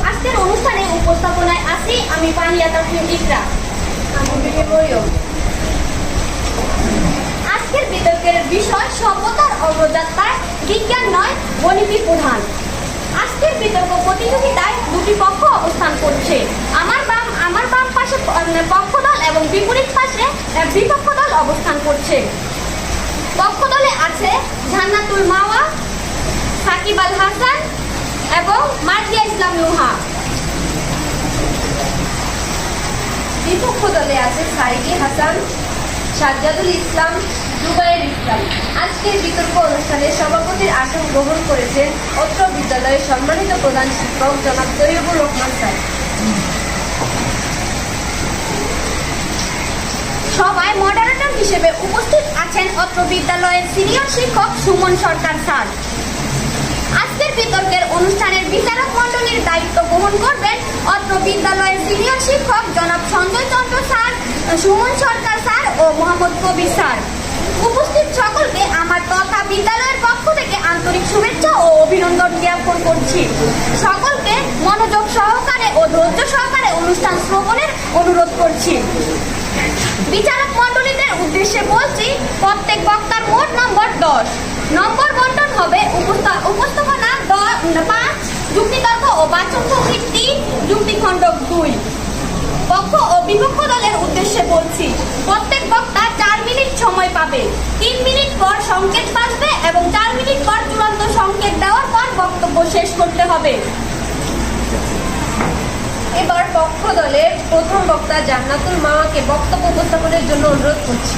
আজকের অনুষ্ঠানে উপস্থাপনায় আছি আমি পানিয়া তাসমিম ইকরা। আজকের বিতর্কের বিষয় সভ্যতার অগ্রযাত্রায় বিজ্ঞান নয় গণিতই প্রধান। আজকের বিতর্ক প্রতিযোগিতায় দুটি পক্ষ অবস্থান করছে। আমার বাম পাশে পক্ষ দল এবং বিপরীত পাশে বিপক্ষ দল অবস্থান করছে। পক্ষ দলে আছে জান্নাতুল মাওয়া, সাকিব আল হাসান এবং মার্জিয়া ইসলাম নুহা। বিপক্ষ দলে আছে সাইদি হাসান, সাজ্জাদুল ইসলাম, জুবায়ের ইসলাম। আজকের বিতর্ক অনুষ্ঠানে সভাপতির আসন গ্রহণ করেছেন অত্র বিদ্যালয়ের সম্মানিত প্রধান শিক্ষক জনাব তৈয়বুর রহমান স্যার। সভায় মডারেটর হিসেবে উপস্থিত আছেন অত্র বিদ্যালয়ের সিনিয়র শিক্ষক সুমন সরকার স্যার। আজকের বিতর্কের অনুষ্ঠানের বিচারক মণ্ডলীর দায়িত্ব গ্রহণ করবেন অত্র বিদ্যালয়ের সিনিয়র শিক্ষক জনাব সঞ্জয় চন্দ্র স্যার, সুমন সরকার স্যার ও মোহাম্মদ কবির স্যার। উপস্থিত সকলকে আমার তথা বিদ্যালয়ের পক্ষ থেকে আন্তরিক শুভেচ্ছা ও অভিনন্দন জ্ঞাপন করছি। সকলকে মনোযোগ সহকারে ও ধৈর্য সহকারে অনুষ্ঠান শ্রবণের অনুরোধ করছি। বিচারক মণ্ডলীদের উদ্দেশ্যে বলছি, প্রত্যেক বক্তার মোট নম্বর 10। নম্বর বন্টন হবে উপস্থাপনা 5, যুক্তিতর্ক ও বাচনভঙ্গি 3, যুক্তিখণ্ড 2। পক্ষ ও বিপক্ষ দলের উদ্দেশ্যে বলছি, প্রত্যেক বক্তা 4 মিনিট সময় পাবে। 3 মিনিট পর সংকেত বাজবে এবং 4 মিনিট পর চূড়ান্ত সংকেত দেওয়ার পর বক্তব্য শেষ করতে হবে। এবার পক্ষ দলের প্রথম বক্তা জান্নাতুল মাওয়াকে বক্তব্য উপস্থাপনের জন্য অনুরোধ করছি।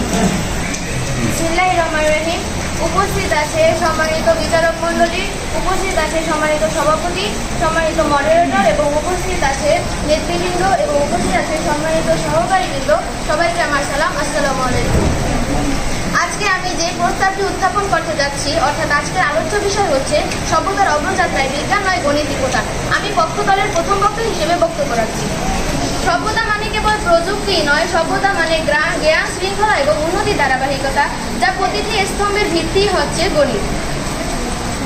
বিসমিল্লাহির রহমানির রহিম। উপস্থিত আছে সম্মানিত বিচারক মণ্ডলী, উপস্থিত আছে সম্মানিত সভাপতি, সম্মানিত মডারেটর এবং উপস্থিত আছে নেতৃবৃন্দ এবং উপস্থিত আছে সম্মানিত সহকারীবৃন্দ। সবাইকে আমার সালাম, আসসালামু আলাইকুম। আজকে আমি যে প্রস্তাবটি উত্থাপন করতে যাচ্ছি, অর্থাৎ আজকের আলোচ্য বিষয় হচ্ছে সভ্যতার অগ্রযাত্রায় বিজ্ঞান নয় গণিতই প্রধান। আমি পক্ষ দলের প্রথম বক্তা হিসেবে বক্তব্য রাখছি। সভ্যতা মানে কেবল প্রযুক্তি নয়, সভ্যতা মানে জ্ঞান শৃঙ্খলা এবং উন্নতির ধারাবাহিকতা, যা প্রতিটি স্তম্ভের ভিত্তি হচ্ছে গণিত।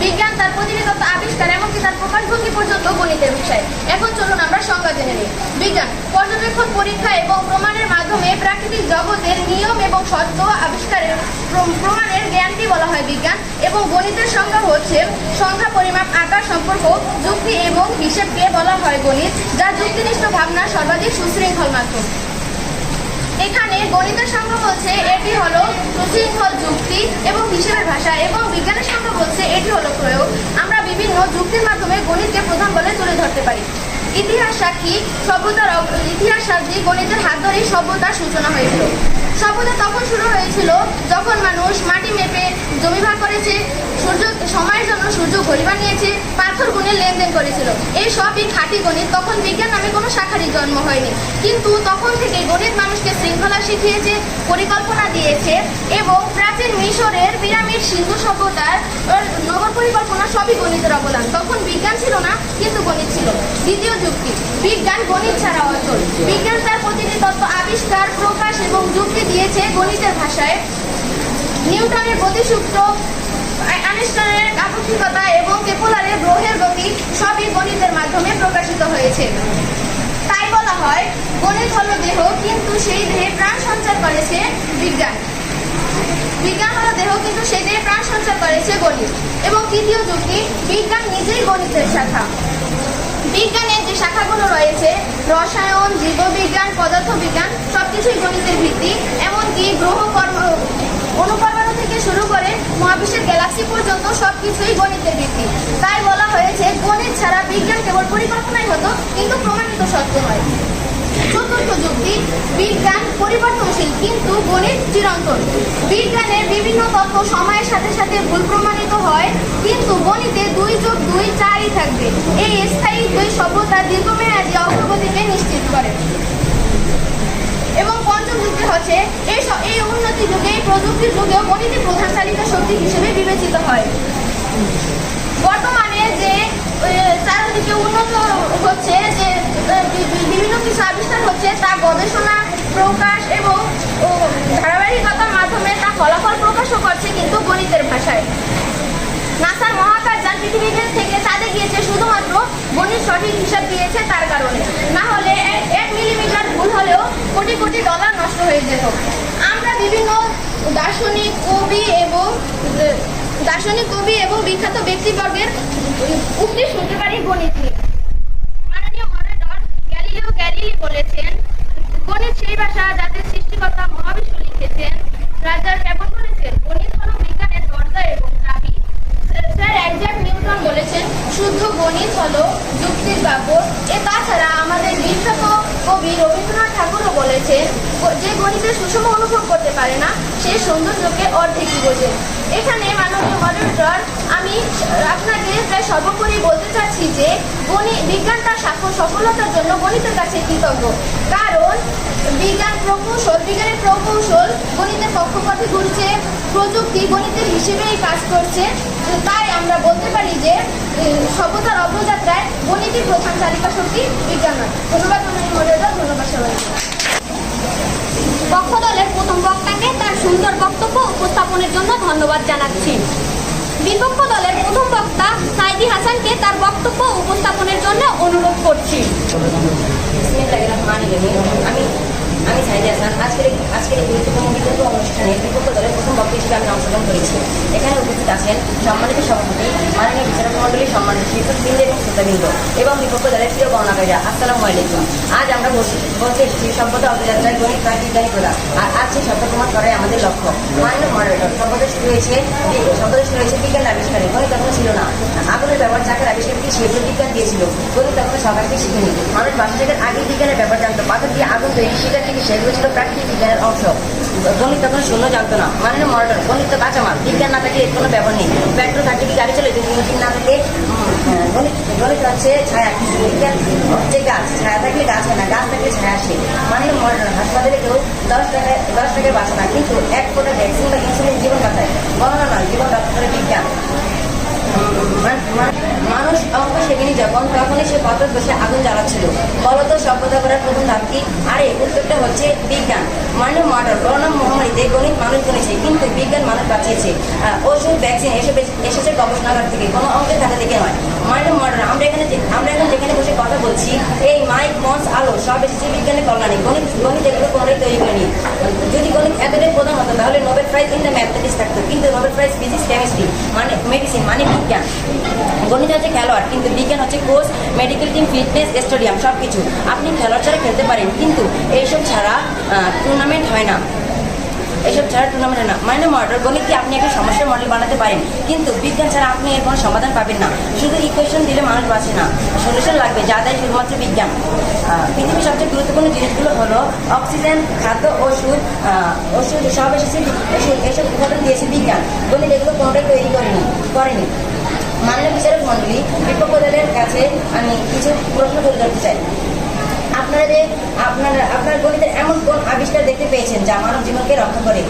বিজ্ঞান তার প্রতিটি তত্ত্ব আবিষ্কার এমনকি তার প্রকাশভঙ্গি পর্যন্ত গণিতের বিষয়। এখন চলুন আমরা সংজ্ঞা জেনে নিই। বিজ্ঞান পর্যবেক্ষণ, পরীক্ষা এবং প্রমাণের মাধ্যমে প্রাকৃতিক জগতের নিয়ম এবং সত্য আবিষ্কারের প্রমাণের জ্ঞানটি বলা হয় বিজ্ঞান। এবং গণিতের সংজ্ঞা হচ্ছে সংখ্যা, পরিমাপ, আকার, সম্পর্ক, যুক্তি এবং হিসেবকে বলা হয় গণিত, যা যুক্তিনিষ্ঠ ভাবনার সর্বাধিক সুশৃঙ্খল মাধ্যম। এখানে গণিতের সংজ্ঞা বলছে এটি হলো সুশৃঙ্খল যুক্তি এবং হিসেবের ভাষা, এবং বিজ্ঞানের সংজ্ঞা বলছে এটি হলো প্রয়োগ। আমরা বিভিন্ন যুক্তির মাধ্যমে গণিতকে প্রধান বলে তুলে ধরতে পারি। ইতিহাস সাক্ষী ইতিহাস সাক্ষী গণিতের হাত ধরেই সভ্যতার সূচনা হয়েছিল। সভ্যতা তখন শুরু হয়েছিল যখন মানুষ মাটি মেপে জমি ভাগ করেছে, সময়ের জন্য সূর্য ঘড়ি বানিয়েছে, পাথর গুণে লেনদেন করেছিল। এই সবই খাঁটি গণিত। তখন বিজ্ঞান নামে কোনো শাখারই জন্ম হয়নি, কিন্তু তখন থেকে গণিত মানুষকে শৃঙ্খলা শিখিয়েছে, পরিকল্পনা দিয়েছে, এবং প্রাচীন মিশরের পিরামিড, সিন্ধু সভ্যতার নগর পরিকল্পনা সবই গণিতের অবদান। তখন বিজ্ঞান ছিল না, কিন্তু গণিত ছিল। দ্বিতীয় যুক্তি, বিজ্ঞান গণিত ছাড়া অচল। বিজ্ঞান তার প্রতিটি তত্ত্ব আবিষ্কার, প্রকাশ এবং যুক্তি দিয়েছে গণিতের ভাষায়। নিউটনের গতিসূত্র, আইনস্টাইনের আপেক্ষিকতা এবং কেপলারের গ্রহের গতি সবই গণিতের মাধ্যমে প্রকাশিত হয়েছে। তাই বলা হয় গণিত হলো দেহ, কিন্তু সেই দেহে প্রাণ সঞ্চার করেছে বিজ্ঞান। বিজ্ঞান হলো দেহ, কিন্তু সেই দেহে প্রাণ সঞ্চার করেছে গণিত। এবং তৃতীয় যুক্তি, বিজ্ঞান নিজেই গণিতের শাখা। বিজ্ঞানের যে শাখাগুলো রয়েছে, রসায়ন, জীববিজ্ঞান, পদার্থবিজ্ঞান, সবকিছুই গণিতের ভিত্তি। এমনকি গ্রহ, অনুপরমাণু থেকে শুরু করে মহাবিশ্বের গ্যালাক্সি পর্যন্ত সবকিছুই গণিতের ভিত্তি। তাই বলা হয়েছে গণিত ছাড়া বিজ্ঞান কেবল পরিকল্পনাই হতো, কিন্তু প্রমাণিত সত্য নয়। চতুর্থ যুক্তি, বিজ্ঞান পরিবর্তনশীল, কিন্তু গণিত চিরন্তন। বিজ্ঞানের বিভিন্ন তত্ত্ব সময়ের সাথে সাথে ভুল প্রমাণিত হয়, কিন্তু গণিতে 2+2 4ই থাকবে। এই স্থায়ী দুই সভ্যতার দীর্ঘমেয়াদী অগ্রগতিকে নিশ্চিত করে। এবং পঞ্চম যুক্তি হচ্ছে এই উন্নতি যুগে, এই প্রযুক্তির যুগেও গণিতের প্রধান চালিত শক্তি হিসেবে বিবেচিত হয়। বর্তমানে যে চারিদিকে উন্নত হচ্ছে, যে বিভিন্ন কিছু আবিষ্কার হচ্ছে, তা গবেষণা, প্রকাশ এবং ধারাবাহিকতার মাধ্যমে তা ফলাফল প্রকাশও করছে, কিন্তু গণিতের ভাষায়। নাসার মহাকাশযান পৃথিবীর থেকে চাঁদে গিয়েছে শুধুমাত্র গণিত সঠিক হিসাব দার্শনিক, কবি এবং বিখ্যাত ব্যক্তিবর্গের উক্তি শুনতে পারি গণিত নিয়ে। মাননীয় মডারেটর গ্যালিলিও গ্যালিলি বলেছেন, গণিত সেই ভাষা যাতে সৃষ্টিকর্তা মহাবিশ্ব লিখেছেন। রাজার ক্যাপন বলেছেন, গণিত হলো বিজ্ঞানের দরজা এবং চাবি। স্যার আইজ্যাক নিউটন বলেছেন, শুদ্ধ গণিত হলো যুক্তির ব্যাপক। তাছাড়া আমাদের বিখ্যাত কবি রবীন্দ্রনাথ ঠাকুরও বলেছেন, যে গণিতের সুষম অনুভব করতে পারে না সে সৌন্দর্যকে অর্ধেকই বোঝে। এখানে মাননীয় মডারেটর, আমি আপনাকে প্রায় সর্বোপরি বলতে চাচ্ছি যে বিজ্ঞানটা সফলতার জন্য গণিতের কাছে কৃতজ্ঞ। কারণ বিজ্ঞানের প্রকৌশল গণিতের কক্ষপথে ঘুরছে, প্রযুক্তি গণিতের হিসেবেই কাজ করছে। তাই আমরা বলতে পারি যে সভ্যতার অগ্রযাত্রায় গণিতই প্রধান চালিকা শক্তি, বিজ্ঞান নয়। ধন্যবাদ মাননীয় মডারেটর, ধন্যবাদ সবাই। পক্ষ দলের প্রথম বক্তাকে তার সুন্দর বক্তব্য উপস্থাপনের জন্য ধন্যবাদ জানাচ্ছি। বিপক্ষ দলের প্রথম বক্তা সাইদি হাসানকে তার বক্তব্য উপস্থাপনের জন্য অনুরোধ করছি। আমি সাইদি হাসান। আজকের এই গুরুত্বপূর্ণ বিতর্ক অনুষ্ঠানে বিপক্ষ দলের প্রথম বক্তা হিসেবে আমি অংশগ্রহণ করেছি। এখানে উপস্থিত আছেন সম্মানিত সভাপতি, মাননীয় বিচারক মণ্ডলী, সম্মানিত শিক্ষকবৃন্দ এবং শ্রোতাবৃন্দ এবং বিপক্ষ দলের প্রিয় গণনাকারীরা, আসসালামু আলাইকুম। আজ আমরা বলতে এসেছি সভ্যতা অগ্রযাত্রায় গণিত বা বিজ্ঞানী প্রদান, আর আজ সেই সত্য প্রমাণ করাই আমাদের লক্ষ্য। মাননীয় মডারেটর, সভ্যতা শুরু হয়েছে বিজ্ঞান আবিষ্কারে। গণিত তখন ছিল না। আগুনের ব্যবহার চাকের আবিষ্কার দিয়ে সেগুলো বিজ্ঞান দিয়েছিল। গণিত তখন সবাইকে শিখেনি। মানুষ বাসা থেকে আগেই বিজ্ঞানের ব্যাপার জানতো। পাথর দিয়ে আগুন তৈরি শিকার থেকে সেগুলো ছিল প্রাকৃতিক বিজ্ঞানের অংশ। গণিত তখন শূন্য জানতো না। মাননীয় মডারেটর, গণিত তো কাঁচামাল, বিজ্ঞান না থাকলে এর কোনো ব্যবহার নেই। পেট্রোল থাকলে কি গাড়ি চলে, যদি ইঞ্জিন না থাকে? গণিত হচ্ছে ছায়া, বিজ্ঞান হচ্ছে গাছ, ছায়া থাকলে গাছ হয় না, গাছ থাকলে ছায়া আসে। মাননীয় মডারেটর, হাসপাতালে কেউ 10 টাকায় বাঁচে না, কিন্তু 1 ফোঁটা ভ্যাকসিন বা ইনসুলিন জীবন বাঁচায়। গণনা নয়, জীবন রক্ষা করে বিজ্ঞান। মানুষ অঙ্ক শেখেনি তখনই সে পাথর বসে আগুন জ্বালাচ্ছিল। বলতো সভ্যতা করার প্রথম ধাপ কি? আরে উত্তরটা হচ্ছে বিজ্ঞান। মাননীয় মডারেটর, করোনা মহামারীতে গণিত মানুষ গণেছে, কিন্তু বিজ্ঞান মানুষ বাঁচিয়েছে। ওষুধ, ভ্যাকসিন এসব এসেছে গবেষণাগার থেকে, কোনো অঙ্কের খাতা থেকে নয়। মাননীয় মডারেটর, আমরা এখন যেখানে বসে কথা বলছি, এই মাইক, মঞ্চ, আলো সব এসেছে বিজ্ঞানের কল্যাণে। গণিত এগুলো কোনোটাই তৈরি করেনি। যদি গণিত এতটাই প্রধান হতো তাহলে Nobel prize in the mathematics থাকতো, কিন্তু নোবেল প্রাইজ ফিজিক্স, কেমিস্ট্রি, মানে মেডিসিন, মানে বিজ্ঞান। গণিত হচ্ছে খেলোয়াড়, কিন্তু বিজ্ঞান হচ্ছে coach, medical team, fitness, stadium, সব কিছু। আপনি খেলোয়াড় ছাড়া খেলতে পারেন, কিন্তু এইসব ছাড়া টুর্নামেন্ট হয় না। মানে মডেল গণিতকে আপনি একটা সমস্যার মডেল বানাতে পারেন, কিন্তু বিজ্ঞান ছাড়া আপনি এর কোনো সমাধান পাবেন না। শুধু ইকুয়েশন দিলে মানুষ বাঁচে না, সলিউশন লাগবে, যা দেয় শুধুমাত্র বিজ্ঞান। পৃথিবীর সবচেয়ে গুরুত্বপূর্ণ জিনিসগুলো হলো অক্সিজেন, খাদ্য, ওষুধ সব এসেছে, এসব উপাদান দিয়েছে বিজ্ঞান। গণিত এগুলো কোনোটাই তৈরি করেনি। মাননীয় বিচারক মণ্ডলী, বিপক্ষ দলের কাছে আমি কিছু প্রশ্ন তুলে ধরতে চাই। আপনার গণিতের এমন কোন আবিষ্কার দেখতে পেয়েছেন যা মানব জীবনকে রক্ষা করে?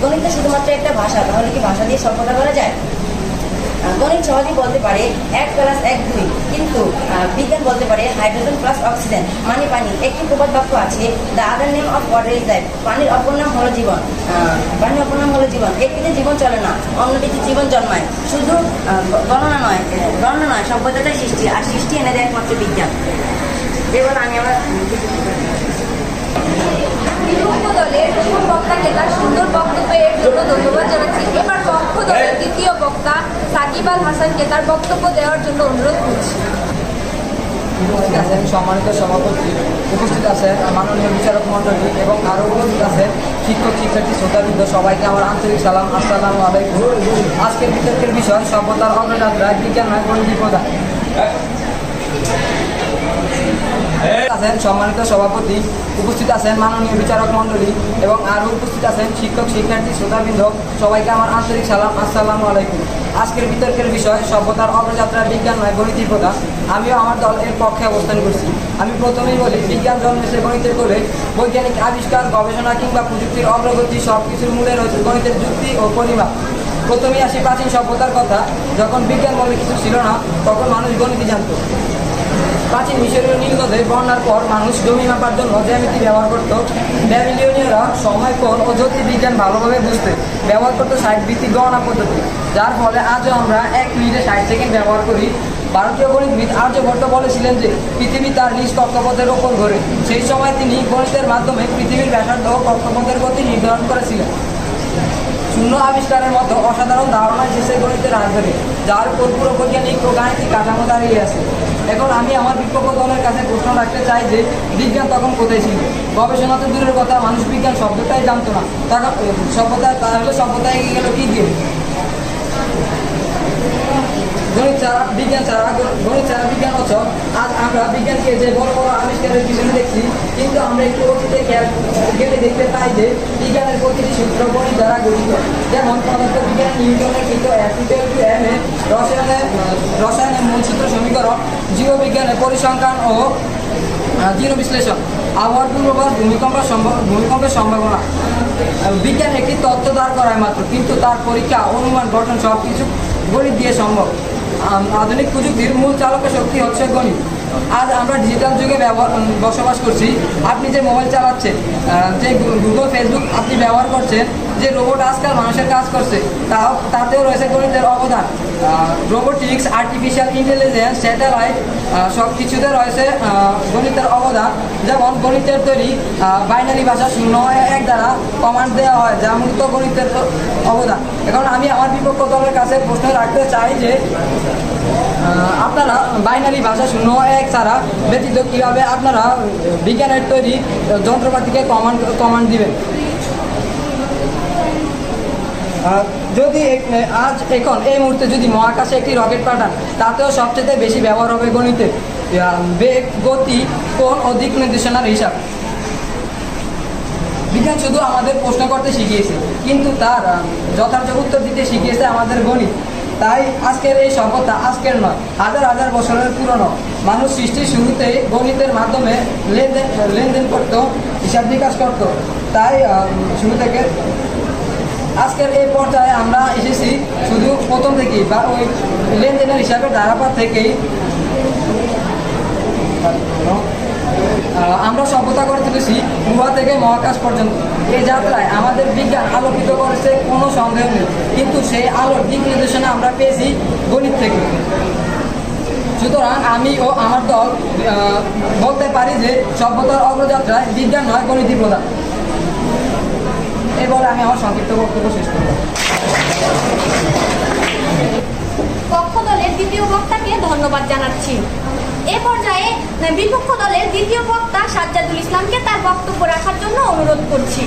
গণিত শুধুমাত্র একটা ভাষা, তাহলে কি ভাষা দিয়ে সভ্যতা করা যায়? গণিত সহজেই বলতে পারে 1 + 1 2, কিন্তু বিজ্ঞান বলতে পারে হাইড্রোজেন প্লাস অক্সিজেন মানে পানি। একটি প্রবাদ বাক্য আছে, the other name of water is life, পানির অপর নাম হলো জীবন। একটিতে জীবন চলে না, অন্যটিতে জীবন জন্মায়। শুধু গণনা নয়, সভ্যতাটাই সৃষ্টি, আর সৃষ্টি এনে দেয় একমাত্র বিজ্ঞান। এবার আমি আমার বিপক্ষ দলের প্রথম বক্তাকে তার সুন্দর বক্তব্যের জন্য ধন্যবাদ জানাচ্ছি। এবার পক্ষ দলের দ্বিতীয় বক্তা সাকিব আল হাসানকে তার বক্তব্য দেওয়ার জন্য অনুরোধ করছি। উপস্থিত আছেন সম্মানিত সভাপতি, উপস্থিত আছেন মাননীয় বিচারক মণ্ডলী এবং আরও উপস্থিত আছেন শিক্ষক, শিক্ষার্থী, শ্রোতাবৃন্দ, সবাইকে আমার আন্তরিক সালাম, আসসালামু আলাইকুম। আজকের বিতর্কের বিষয় সভ্যতার অগ্রযাত্রায় বিজ্ঞান নয় গণিত প্রদান। আছেন সম্মানিত সভাপতি, উপস্থিত আছেন মাননীয় বিচারক মণ্ডলী এবং আরও উপস্থিত আছেন শিক্ষক, শিক্ষার্থী, শ্রোতাবৃন্দ, সবাইকে আমার আন্তরিক সালাম, আসসালামু আলাইকুম। আজকের বিতর্কের বিষয় সভ্যতার অগ্রযাত্রা বিজ্ঞান নয় গণিতই প্রধান। আমিও আমার দলের পক্ষে অবস্থান করছি। আমি প্রথমেই বলি, বিজ্ঞান জন্মেছে গণিতের কোলে। বৈজ্ঞানিক আবিষ্কার, গবেষণা কিংবা প্রযুক্তির অগ্রগতি সব কিছুর মূলে রয়েছে গণিতের যুক্তি ও পরিমাপ। প্রথমেই আসি প্রাচীন সভ্যতার কথা। যখন বিজ্ঞান বলে কিছু ছিল না, তখন মানুষ গণিতই জানত। প্রাচীন মিশরীয় নীলনদে বন্যার পর মানুষ জমি মাপার জন্য জ্যামিতি ব্যবহার করত। ব্যাবিলনীয়রা সময়, কোণ ও জ্যোতির্বিজ্ঞান ভালোভাবে বুঝতে ব্যবহার করতো 60 ভিত্তিক গণনা পদ্ধতি, যার ফলে আজও আমরা 1 মিনিটে 60 সেকেন্ড ব্যবহার করি। ভারতীয় গণিতবিদ আর্যভট্ট বলেছিলেন যে পৃথিবী তার নিজ কক্ষপথের ওপর ঘোরে। সেই সময় তিনি গণিতের মাধ্যমে পৃথিবীর ব্যাসার্ধ ও কক্ষপথের গতি নির্ধারণ করেছিলেন। শূন্য আবিষ্কারের মতো অসাধারণ ধারণা এসেছে গণিতের হাত ধরে, যার উপর পুরো বৈজ্ঞানিক ও গাণিতিক কাঠামো দাঁড়িয়ে আছে। এখন আমি আমার বিপক্ষ দলের কাছে প্রশ্ন রাখতে চাই যে বিজ্ঞান তখন কোথায় ছিল? গবেষণা তো দূরের কথা, মানুষ বিজ্ঞান শব্দটাই জানতো না। তাহলে সভ্যতা এগিয়ে গেল কি দিয়ে? গণিত ছাড়া বিজ্ঞান অচল। আজ আমরা বিজ্ঞানকে যে বড় বড় আবিষ্কারের পিছনে দেখছি, কিন্তু আমরা একটু অতীতে খেয়াল গেলে দেখতে পাই যে বিজ্ঞানের প্রতিটি সূত্র গণিত দ্বারা গঠিত। যেমন পদার্থ বিজ্ঞান নিউটনের কিন্তু রসায়নের মূল সূত্র সমীকরণ, জীববিজ্ঞানের পরিসংখ্যান ও জিনো বিশ্লেষণ, আবহাওয়ার পূর্বাভাস, ভূমিকম্পের সম্ভাবনা। বিজ্ঞান একটি তত্ত্ব দাঁড় করায় মাত্র, কিন্তু তার পরীক্ষা, অনুমান, গঠন সব কিছু গণিত দিয়ে সম্ভব। আধুনিক প্রযুক্তির মূল চালকের শক্তি হচ্ছে গণিত। আজ আমরা ডিজিটাল যুগে বসবাস করছি। আপনি যে মোবাইল চালাচ্ছেন, যে গুগল, ফেসবুক আপনি ব্যবহার করছেন, যে রোবট আজকাল মানুষের কাজ করছে, তাতেও রয়েছে গণিতের অবদান। রোবোটিক্স, আর্টিফিশিয়াল ইন্টেলিজেন্স, স্যাটেলাইট সব কিছুতে রয়েছে গণিতের অবদান। যেমন গণিতের তৈরি বাইনারি ভাষা 0-1 দ্বারা কমান্ড দেওয়া হয়, যা মূলত গণিতের অবদান। এখন আমি আমার বিপক্ষ দলের কাছে প্রশ্ন রাখতে চাই যে আপনারা বাইনারি ভাষা 0-1 ছাড়া ব্যতীত কীভাবে আপনারা বিজ্ঞানের তৈরি যন্ত্রপাতিকে কমান্ড দিবেন? যদি এখন এই মুহূর্তে যদি মহাকাশে একটি রকেট পাঠান, তাতেও সবচেয়ে বেশি ব্যবহার হবে গণিতের বেগ, গতি, কোণ ও দিক নির্দেশনার হিসাব। বিজ্ঞান শুধু আমাদের প্রশ্ন করতে শিখিয়েছে, কিন্তু তার যথার্থ উত্তর দিতে শিখিয়েছে আমাদের গণিত। তাই আজকের এই সভ্যতা আজকের নয়, হাজার হাজার বছরের পুরনো। মানুষ সৃষ্টির শুরুতে গণিতের মাধ্যমে লেনদেন করত, হিসাব নিকাশ করত। তাই শুরু থেকে আজকের এই পর্যায়ে আমরা এসেছি শুধু প্রথম থেকেই, বা ওই লেনদেনের হিসাবের ধারাপাত থেকেই আমরা সভ্যতা করে তুলেছি গুহা থেকে মহাকাশ পর্যন্ত। এই যাত্রায় আমাদের বিজ্ঞান আলোকিত করেছে, কোনো সন্দেহ নেই, কিন্তু সেই আলোর দিক নির্দেশনা আমরা পেয়েছি গণিত থেকে। সুতরাং আমি ও আমার দল বলতে পারি যে সভ্যতার অগ্রযাত্রায় বিজ্ঞান নয়, গণিতই প্রধান। এই বলে আমি আমার সংক্ষিপ্ত বক্তব্য শেষ করব। পক্ষ দলের দ্বিতীয় বক্তাকে ধন্যবাদ জানাচ্ছি। এ পর্যায়ে বিপক্ষ দলের দ্বিতীয় বক্তা সাজ্জাদুল ইসলামকে তার বক্তব্য রাখার জন্য অনুরোধ করছি।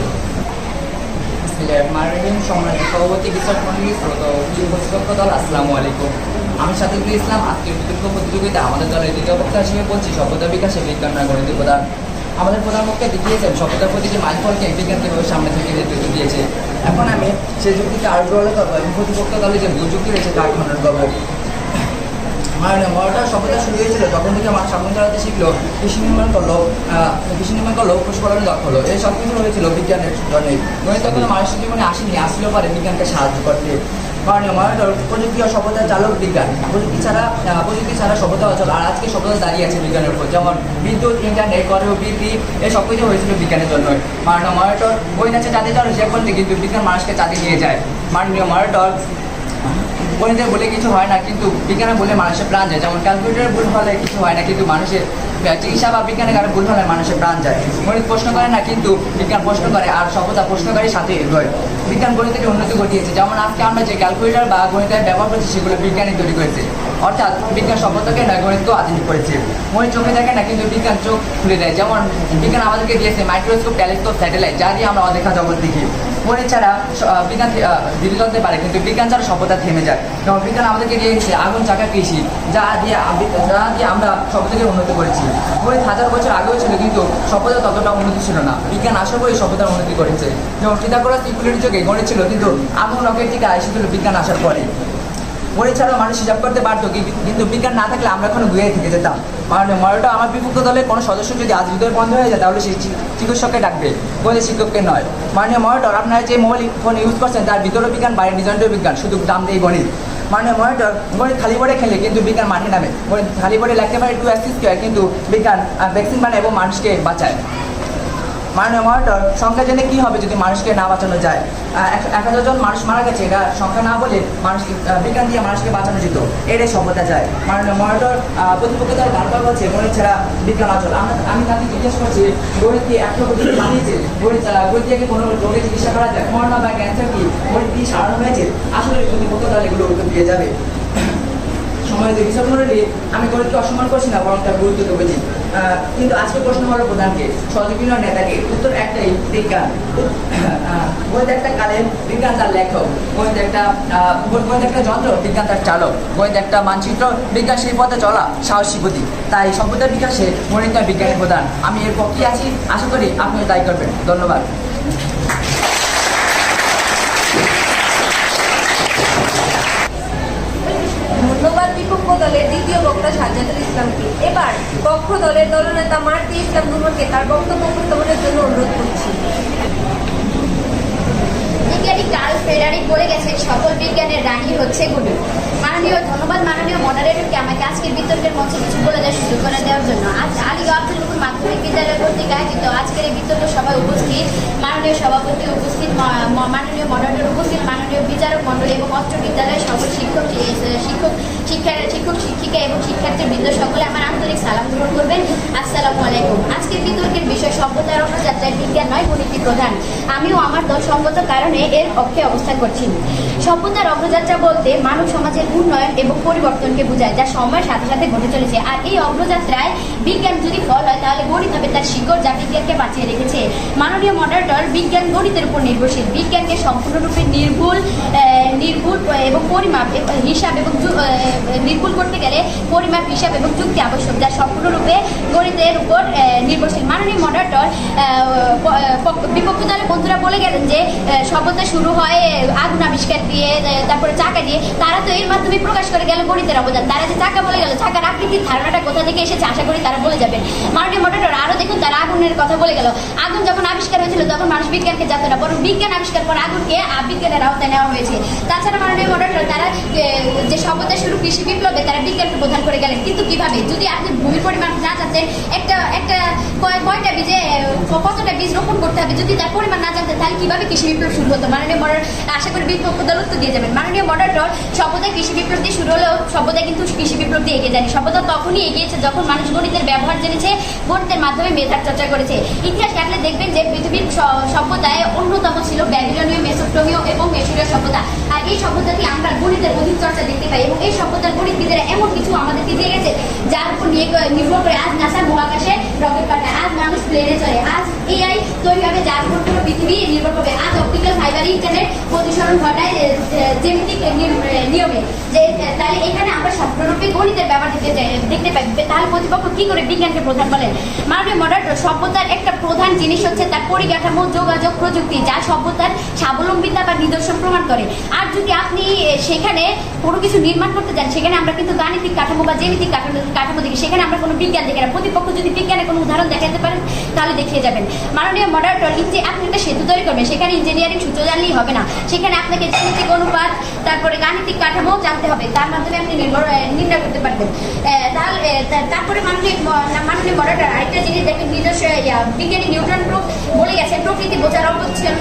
সম্মানিত সভাপতি, বিচারক মণ্ডলী, শ্রোতা দল, আসসালামু আলাইকুম। আমি সাজ্জাদুল ইসলাম। আজকের বিতর্ক প্রতিযোগিতা আমাদের দলের দ্বিতীয় বক্তা হিসেবে বলছি সভ্যতা বিকাশে বিজ্ঞান নয়, গণিত প্রধান। আমাদের প্রধান বক্তা দেখিয়েছেন সভ্যতার প্রতিটি মাইলফলকে বিজ্ঞান কীভাবে সামনে থেকে নেতৃত্ব দিয়েছে। এখন আমি সেই যুক্তিকে আরো বলে করবো এবং প্রতিপক্ষ দলে যে ভুল যুক্তি রয়েছে তার খণ্ডন করবো। মরাটা সভ্যতা শুরু হয়েছিল যখন থেকে মানুষ আগুন জ্বালাতে শিখলো, কৃষি নির্মাণ করলো, পশুপালনে দক্ষ হলো। এই সব কিছু হয়েছিল বিজ্ঞানের জন্যই। গণিত কোনো মানুষের জীবনে আসলেও পারে বিজ্ঞানকে সাহায্য করতে। কারণ প্রযুক্তি ও সভ্যতার চালক বিজ্ঞান। প্রযুক্তি ছাড়া সভ্যতা অচল। আর আজকে সভ্যতা দাঁড়িয়ে আছে বিজ্ঞানের উপর। যেমন বিদ্যুৎ, ইন্টারনেট, বিদ্যুৎ, এই সব কিছু হয়েছিল বিজ্ঞানের জন্যই। মাননীয় মরেটর বই আছে চাঁদে যাওয়ার হিসেব করতে, কিন্তু বিজ্ঞান মানুষকে চাঁদে নিয়ে যায়। মাননীয় মরেটর গণিতের বলে কিছু হয় না, কিন্তু বিজ্ঞানে বলে মানুষের প্রাণ যায়। যেমন ক্যালকুলেটরের ভুল হলে কিছু হয় না, কিন্তু মানুষের চিকিৎসা বা বিজ্ঞানের কারণে ভুল হলে মানুষের প্রাণ যায়। গণিত প্রশ্ন করে না, কিন্তু বিজ্ঞান প্রশ্ন করে, আর সভ্যতা প্রশ্নকারীর সাথে এগোয়। বিজ্ঞান গণিতের উন্নতি ঘটিয়েছে। যেমন আজকে আমরা যে ক্যালকুলেটর বা গণিতের ব্যবহার করছি সেগুলো বিজ্ঞানই তৈরি করেছে। অর্থাৎ বিজ্ঞান সভ্যতাকে নয়, গণিতকেও আধুনিক করেছে। গণিত চোখে দেখে না, কিন্তু বিজ্ঞান চোখ খুলে দেয়। যেমন বিজ্ঞান আমাদেরকে দিয়েছে মাইক্রোস্কোপ, টেলিস্কোপ, স্যাটেলাইট, যা দিয়ে আমরা অদেখা জগৎ দেখি। গণিত ছাড়া বিজ্ঞান ধীরে চলতে পারে, কিন্তু বিজ্ঞান ছাড়া সভ্যতা থেমে যায়। যেমন বিজ্ঞান আমাদেরকে দিয়েছে আগুন, চাকা, কৃষি, যা দিয়ে আমরা সভ্যতাকে উন্নতি করেছি। গণিত হাজার বছর আগেও ছিল, কিন্তু সভ্যতা ততটা উন্নতি ছিল না। বিজ্ঞান আসার পরেই সভ্যতার উন্নতি করেছে। যেমন পিথাগোরাস ইউক্লিডের যুগে গণিত ছিল, কিন্তু আগুন, রকেট থেকে এসেছিল বিজ্ঞান আসার পরে। গণিত ছাড়াও মানুষ হিসাব করতে পারতো, কিন্তু বিজ্ঞান না থাকলে আমরা এখনো গুয়ে থেকে যেতাম। মাননীয় মরেটর আমার বিপক্ষ দলের কোনো সদস্য যদি আজ হৃদয় বন্ধ হয়ে যায়, তাহলে সেই চিকিৎসককে ডাকবে, গণিত শিক্ষককে নয়। মাননীয় মরেটর আপনারা যে মোবাইল ফোন ইউজ করছেন তার ভিতরে বিজ্ঞান, বাইরে নিজন্ড বিজ্ঞান, শুধু দাম দিয়ে গণিত। মাননীয় মরেটর গণিত খালি বোর্ডে খেলে, কিন্তু বিজ্ঞান মাঠে নামে। গণিত খালি বোর্ডে লিখতে পারে 2x², কিন্তু বিজ্ঞান ভ্যাকসিন বানায় এবং মানুষকে বাঁচায়। মাননীয় মডারেটর, সংখ্যা জেনে কি হবে যদি মানুষকে না বাঁচানো যায়? 1000 জন মানুষ মারা গেছে, এটা সংখ্যা না বলে মানুষ বিজ্ঞান দিয়ে মানুষকে বাঁচানো যেত, এটাই সভ্যতা যায়। মাননীয় মডারেটর, প্রতিপক্ষ দল বারবার বলছে গণিত ছাড়া বিজ্ঞান অচল। আমি তাকে জিজ্ঞেস করছি গণিত কি একটা পদ্ধতি বানিয়েছে? গণিত দিয়ে কি কোনো রোগে চিকিৎসা করা যায়? করোনা বা ক্যান্সার কি গণিত দিয়ে সারানো হয়েছে? আসলে প্রতিপক্ষ দল এগুলো উত্তর দিয়ে যাবে। সম্মানিত বিচারক মণ্ডলী, আমি গণিতকে অসম্মান করছি না, বরং তার গুরুত্ব দেবেছি। কিন্তু আজকে প্রশ্ন হলো প্রধানকে, সহযোগী নেতাকে। উত্তর একটাই, বিজ্ঞান। গণিত একটা কালের, বিজ্ঞান তার লেখক। গণিত একটা যন্ত্র, বিজ্ঞান তার চালক। গণিত একটা মানচিত্র, বিজ্ঞান সেই পথে চলা সাহসী গতি। তাই সভ্যতার বিকাশে গণিত বিজ্ঞানের প্রধান। আমি এর পক্ষে আছি, আশা করি আপনিও তাই করবেন। ধন্যবাদ। ধন্যবাদ বিপক্ষ দলের দ্বিতীয় বক্তা সাজ্জাদুল ইসলামকে। এবার পক্ষ দলের দলনেতা মার্তি ইসলাম রুমনকে তার বক্তব্য উপস্থাপনের জন্য অনুরোধ করছি। বিজ্ঞানী কার্ল ফেরারি বলে গেছেন, সকল বিজ্ঞানের রানী হচ্ছে গণিত। ধন্যবাদ মাননীয় মডারেটরকে আমাকে আজকের বিতর্কের মঞ্চে কিছু বলে দেওয়ার সুযোগ করে দেওয়ার জন্য। আজ আলীগড় আব্দুল মুকুল মাধ্যমিক বিদ্যালয় কর্তৃক আয়োজিত আজকের এই বিতর্ক সভায় উপস্থিত মাননীয় সভাপতি, উপস্থিত মাননীয় মডারেটর, উপস্থিত মাননীয় বিচারক মণ্ডলী এবং অত্র বিদ্যালয়ের সকল শিক্ষিকা এবং শিক্ষার্থীবৃন্দ সকলে আমার আন্তরিক সালাম গ্রহণ করবেন। আসসালামু আলাইকুম। আজকের বিতর্কের বিষয় সভ্যতার অগ্রযাত্রায় বিজ্ঞান নয় গণিতই প্রধান। আমিও আমার দল সঙ্গত কারণে এর পক্ষে অবস্থান করছি। সভ্যতার অগ্রযাত্রা বলতে মানব সমাজের উন্নয়ন এবং পরিবর্তনকে বোঝায়, যা সময়ের সাথে সাথে ঘটে চলেছে। আর এই অগ্রযাত্রায় বিজ্ঞান যদি ফল হয় তাহলে গণিত হবে তার শিকড়, যা বিজ্ঞানকে বাঁচিয়ে রেখেছে। মাননীয় মডারেটর, বিজ্ঞান গণিতের উপর নির্ভরশীল। বিজ্ঞানকে সম্পূর্ণরূপে নির্ভুল এবং পরিমাপ হিসাব এবং নির্ভুল করতে গেলে পরিমাপ, হিসাব এবং যুক্তি আবশ্যক, যা সম্পূর্ণরূপে গণিতের উপর নির্ভরশীল। মাননীয় মডারেটর, বিপক্ষ দলের বন্ধুরা বলে গেলেন যে সভ্যতা শুরু হয় আগুন আবিষ্কার দিয়ে, তারপরে চাকা দিয়ে। তারা তো এর মাধ্যমে প্রকাশ করে গেল গণিতের অবদান। তারা যে চাকা বলে গেল, চাকার আকৃতির ধারণাটা কোথা থেকে এসেছে আশা করি তারা বলে যাবেন। মাননীয় মডারেটর, আরও দেখুন, তারা আগুনের কথা বলে গেল। আগুন যখন আবিষ্কার হয়েছিল তখন মানুষ বিজ্ঞানকে জানতো না, বরং বিজ্ঞান আবিষ্কার পর আগুনকে বিজ্ঞানের আওতায় নেওয়া হয়েছে। তাছাড়া মাননীয় মডারেটর, তারা যে সভ্যতা শুরু কৃষি বিপ্লবে তারা বিজ্ঞানকে প্রদান করে গেলেন। কিন্তু কিভাবে? যদি আপনি ভূমির পরিমাণ না জানতেন, কয়টা বীজে কতটা বীজ রোপণ করতে হবে, যদি তার পরিমাণ না জানতেন, তাহলে কিভাবে কৃষি বিপ্লব শুরু হতো? মাননীয় মডারেটর, আশা করি বিপক্ষ দল উত্তর দিয়ে যাবেন। মাননীয় মডারেটর, সভ্যতায় কৃষি বিপ্লব দিয়ে শুরু হলেও সভ্যতায় কিন্তু কৃষি বিপ্লব দিয়ে এগিয়ে যায়নি। সভ্যতা তখনই এগিয়েছে যখন মানুষ গণিতের ব্যবহার জেনেছে, গণিতের মাধ্যমে মেধার চর্চা করেছে। ইতিহাস কাটলে দেখবেন যে পৃথিবীর সভ্যতায় অন্যতম ছিল ব্যাবিলনীয়, মেসোপটেমীয় এবং মেসুরীয় সভ্যতা। আর এই সভ্যতাটি আমরা গণিতের অধিক চর্চা দেখতে পাই এবং এই সভ্যতার গণিতবিদেরা এমন কিছু আমাদেরকে দিয়ে গেছে যার উপর নির্ভর করে আজ নাসা মহাকাশে রকেট পাঠায়, আজ মানুষ প্লেনে চলে, আজ এআই তৈরি হবে যার উপর পুরো পৃথিবী নির্ভর করবে, আজ অপটিক্যাল ফাইবার ইন্টারনেট প্রতিসরণ ঘটায় জ্যামিতিক নিয়মে। যে তাহলে এখানে আমরা সম্পূর্ণরূপে গণিতের ব্যবহার দেখতে পাই। তাহলে প্রতিপক্ষ কি করে বিজ্ঞানকে প্রধান বলেন? মাননীয় মডারেটর, সভ্যতার একটা প্রধান জিনিস হচ্ছে তার পরিকাঠামো, যোগাযোগ প্রযুক্তি, যা সভ্যতার স্বাবলম্বিতা বা নিদর্শন প্রমাণ করে। আর যদি আপনি সেখানে কোনো কিছু নির্মাণ করতে যান, সেখানে আমরা কিন্তু গাণিতিক কাঠামো বা জ্যামিতিক কাঠামো দেখি, সেখানে আমরা কোনো বিজ্ঞান দেখি না। প্রতিপক্ষ যদি বিজ্ঞানের কোনো উদাহরণ দেখাতে পারেন তাহলে দেখিয়ে যাবেন। মাননীয় মডারেটর, যে আপনি একটা সেতু তৈরি করবেন, সেখানে ইঞ্জিনিয়ারিং সূত্র জানলেই হবে না, সেখানে আপনাকে জ্যামিতিক অনুপাত, তারপরে গাণিতিক কাঠামো জানতে হবে, তার মাধ্যমে আপনি নির্ণয় করতে পারবেন। তারপরে মাননীয় মডারেটর, আরেকটা জিনিস দেখেন, নিজস্ব বিজ্ঞানী নিউটন বলে গেছেন, প্রকৃতি বোঝার অবচ্ছিন্ন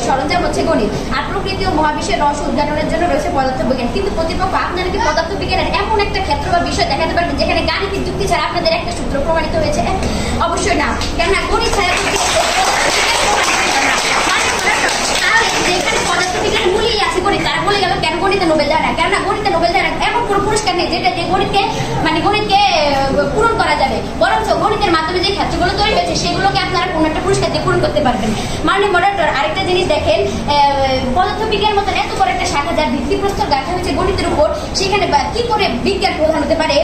সরঞ্জাম হচ্ছে গণিত, আর প্রকৃতি ও মহাবিশ্বের রহস্য উদ্ঘাটনের জন্য রয়েছে পদার্থবিজ্ঞান। কিন্তু প্রতিপক্ষ, আপনারা কি পদার্থবিজ্ঞানের এমন একটা ক্ষেত্র বা বিষয় দেখাতে পারবেন যেখানে গাণিতিক যুক্তি ছাড়া আপনাদের একটা সূত্র প্রমাণিত হয়েছে? অবশ্যই না, কেননা গণিত ছাড়া যেখানে পদার্থবিজ্ঞানের মূলেই আছে গণিত, তারা বলে গেল কেন গণিতে নোবেল দেয় না? কেননা গণিতে নোবেল দেয় না এমন কোনো পুরস্কার নেই যেটা দিয়ে গণিতকে পূরণ করা যাবে, বরঞ্চ গণিতের মাধ্যমে যে ক্ষেত্রগুলো তৈরি হয়েছে সেগুলোকে আপনারা কোনো একটা পুরস্কার দিয়ে পূরণ করতে পারবেন। মাননীয় মডারেটর, আরেকটা জিনিস দেখেন, পদার্থবিজ্ঞান মতন এত বড় একটা শাখা যার ভিত্তিপ্রস্তর গাঁথা হয়েছে গণিতের উপর, সেখানে কি করে বিজ্ঞান প্রধান হতে পারে?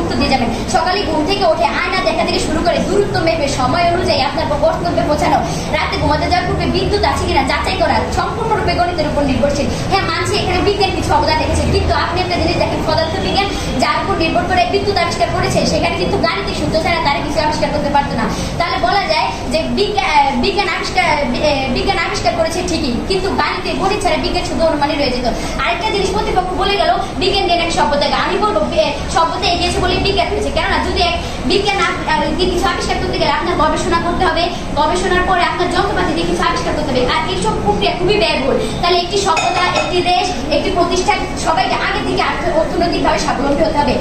উত্তর দিয়ে যাবেন। সকালে ঘুম থেকে উঠে আয়না দেখা থেকে শুরু করে দূরত্ব মেপে সময় অনুযায়ী আপনার গন্তব্যে পৌঁছানো, রাতে ঘুমাতে যাওয়ার পূর্বে বিদ্যুৎ আছে কিনা যাচাই করা, সম্পূর্ণরূপে গণিতের উপর নির্ভরশীল। হ্যাঁ, মানছি এখানে বিজ্ঞান কিছু অবদান রেখেছে, কিন্তু আপনি একটা জিনিস দেখেন, পদার্থবিজ্ঞান যার উপর নির্ভর করে বিদ্যুৎ আবিষ্কার করেছে, সেখানে কিন্তু গাণিতিক সূত্র ছাড়া তারা কিছু আবিষ্কার করতে পারতো না। তাহলে বলা যায় যে বিজ্ঞান আবিষ্কার করেছে ঠিকই, কিন্তু গণিত ছাড়া বিজ্ঞান শুধু অনুমানই রয়ে যেত। আরেকটা জিনিস প্রতিপক্ষ বলে গেল বিজ্ঞান দিয়ে নাকি সভ্যতা, আমি বলবো সভ্যতা এগিয়েছে বলে বিজ্ঞান হয়েছে। কেননা যদি বিজ্ঞান কিছু আবিষ্কার করতে গেলে আপনার গবেষণা করতে হবে, গবেষণার পরে আপনার যন্ত্রপাতি দিয়ে কিছু আবিষ্কার করতে হবে, আর এইসব প্রক্রিয়া খুবই ব্যয়বহুল। তাহলে একটি সভ্যতা, একটি দেশ, একটি প্রতিষ্ঠান সবাইকে আগে থেকে অর্থনৈতিকভাবে স্বাবলম্বী হতে হবে।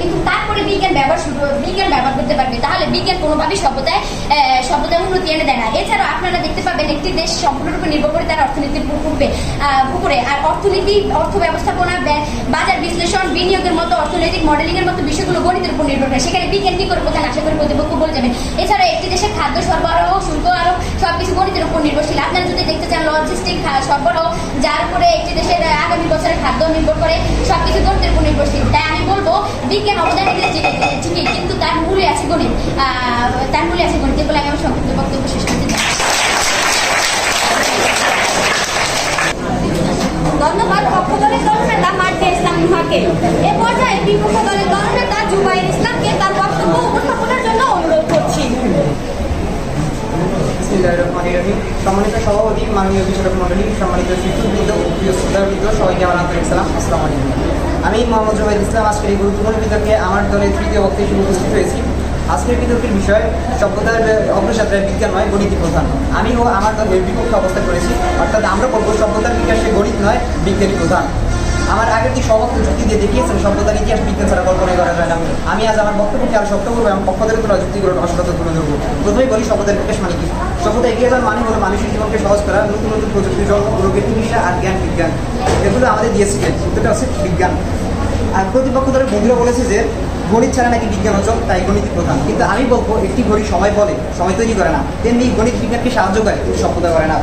কিন্তু তারপরে বিজ্ঞান ব্যবহার করতে পারবে, তাহলে বিজ্ঞান কোনোভাবেই সভ্যতায় উন্নতি এনে দেয় না। এছাড়াও আপনারা দেখতে পাবেন একটি দেশ সম্পূর্ণরূপে নির্ভর করে তার অর্থনীতির উপরে, আর অর্থনীতি, অর্থ ব্যবস্থাপনা, বাজার বিশ্লেষণ, বিনিয়োগের মতো অর্থনৈতিক মডেলিং এর মতো বিষয়গুলো গণিতের উপর নির্ভর করে। সেখানে বিজ্ঞান কি করে প্রধান আশা করে প্রতিপক্ষ বলে যাবেন। এছাড়া একটি দেশের খাদ্য সরবরাহ, শুল্ক আরো সবকিছু গণিতের উপর নির্ভরশীল। আপনারা যদি দেখতে চান লজিস্টিক সরবরাহ, যার উপরে একটি দেশের আগামী বছরের খাদ্য নির্ভর করে, সবকিছু গণিতের উপর নির্ভরশীল। তাই আমি বলবো বিজ্ঞান অবদান ঠিকই, কিন্তু তার মূলে আছে গণিত, বলে আমি আমার সংক্ষিপ্ত বক্তব্য শেষ করতে চাই। ধন্যবাদ পক্ষ দলের দলনেতা মার্জিয়া ইসলাম নুহাকে। এ পর্যায়ে বিপক্ষ দলের দলনেতা জুবাইর ইসলামকে তার বক্তব্য উপস্থাপনের জন্য অনুরোধ করছি। সম্মানিত সভাপতি, মাননীয় বিচারক মণ্ডলী, সম্মানিত শিক্ষকবৃন্দ, প্রিয় শ্রোতাবৃন্দ, সবাইকে আমার আন্তরিক সালাম, আসসালামু আলাইকুম। আমি মোহাম্মদ জুবাইর ইসলাম আজকের এই গুরুত্বপূর্ণ বিতর্কে আমার দলের তৃতীয় বক্তব্য হিসেবে উপস্থিত হয়েছি। আজকের বিতর্কের বিষয় সভ্যতার অগ্রযাত্রায় বিজ্ঞান নয়, গণিত প্রধান। আমি ও আমার দলের বিপক্ষে অবস্থান করেছি, অর্থাৎ আমরা বলবো সভ্যতার বিকাশে গণিত নয়, বিজ্ঞানই প্রধান। আমার আগের যে সবক্ত যুক্তি দিয়ে দেখিয়েছেন সভ্যতার ইতিহাস বিজ্ঞান ছাড়া কল্পনাই করা যায় না। আমি আজ আমার বক্তব্যকে আরো শক্ত করবো এবং পক্ষদের তোলা যুক্তিগুলো অসততা তুলে ধরবো। প্রথমেই বলি সভ্যতার বিকাশ মানে কি। সভ্যতা এগিয়ে যাওয়ার মানে হলো মানুষের জীবনকে সহজ করা, নতুন নতুন প্রযুক্তি জন্ম, রোগের চিকিৎসা আর জ্ঞান বিজ্ঞান, এগুলো আমাদের দিয়েছিলেন। উত্তরটা হচ্ছে বিজ্ঞান। আর প্রতিপক্ষ দলের বন্ধুরা বলেছে যে গণিত ছাড়া নাকি বিজ্ঞান অচল, তাই গণিতই প্রধান। কিন্তু আমি বলবো একটি ঘড়ি সময় বলে, সময় তৈরি করে না, তেমনি গণিত বিজ্ঞানকে সাহায্য করে, কিন্তু সভ্যতা করে না।